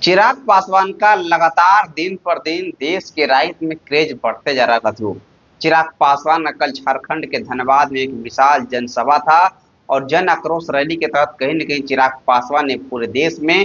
चिराग पासवान का लगातार दिन पर दिन देश के राजनीति में क्रेज बढ़ते जा रहा था। चिराग पासवान का कल झारखंड के धनबाद में एक विशाल जनसभा था और जन आक्रोश रैली के तहत कहीं न कहीं चिराग पासवान ने पूरे देश में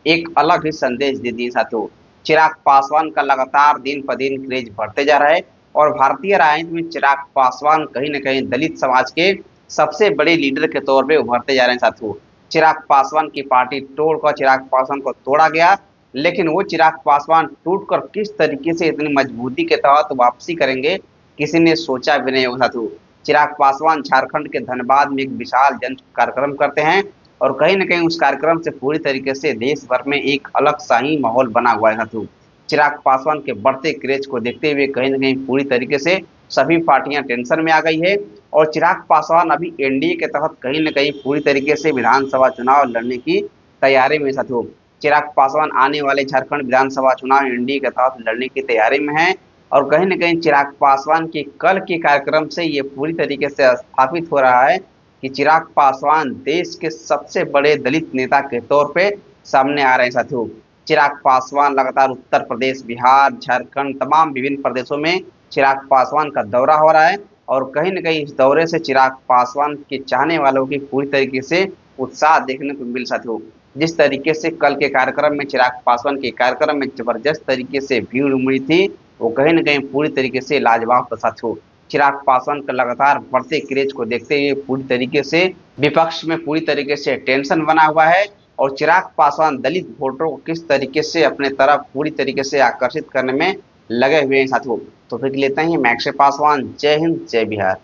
एक अलग ही संदेश दे दिया साथियों। चिराग पासवान का लगातार दिन पर दिन क्रेज बढ़ते जा रहा है और भारतीय राजनीति में चिराग पासवान कहीं न कहीं दलित समाज के सबसे बड़े लीडर के तौर पे उभरते जा रहे हैं साथियों। चिराग पासवान की पार्टी तोड़कर चिराग पासवान को तोड़ा गया, लेकिन वो चिराग पासवान टूटकर किस तरीके से इतनी मजबूती के तहत वापसी करेंगे, किसी ने सोचा भी नहीं होगा साथियों। चिराग पासवान झारखंड के धनबाद में एक विशाल जन कार्यक्रम करते हैं और कहीं न कहीं उस कार्यक्रम से पूरी तरीके से देश भर में एक अलग सा ही माहौल बना हुआ है साथियों। चिराग पासवान के बढ़ते क्रेज को देखते हुए कहीं न कहीं पूरी तरीके से सभी पार्टियां टेंशन में आ गई है और चिराग पासवान अभी एनडीए के तहत कहीं न कहीं पूरी तरीके से विधानसभा चुनाव लड़ने की तैयारी में साथियों। चिराग पासवान आने वाले झारखंड विधानसभा चुनाव एनडीए के तहत लड़ने की तैयारी में है और कहीं न कहीं चिराग पासवान के कल के कार्यक्रम से ये पूरी तरीके से स्थापित हो रहा है कि चिराग पासवान देश के सबसे बड़े दलित नेता के तौर पे सामने आ रहे हैं साथियों। चिराग पासवान लगातार उत्तर प्रदेश, बिहार, झारखंड तमाम विभिन्न प्रदेशों में चिराग पासवान का दौरा हो रहा है और कहीं न कहीं इस दौरे से चिराग पासवान के चाहने वालों की पूरी तरीके से उत्साह देखने को मिल साथियों। जिस तरीके से कल के कार्यक्रम में चिराग पासवान के कार्यक्रम में जबरदस्त तरीके से भीड़ उमड़ी थी, वो कहीं न कहीं पूरी तरीके से लाजवाब था साथियों। चिराग पासवान का लगातार बढ़ते क्रेज को देखते हुए पूरी तरीके से विपक्ष में पूरी तरीके से टेंशन बना हुआ है और चिराग पासवान दलित वोटरों को किस तरीके से अपने तरफ पूरी तरीके से आकर्षित करने में लगे हुए हैं साथियों। तो फिर लेते हैं, मैं अक्षय पासवान। जय हिंद, जय बिहार।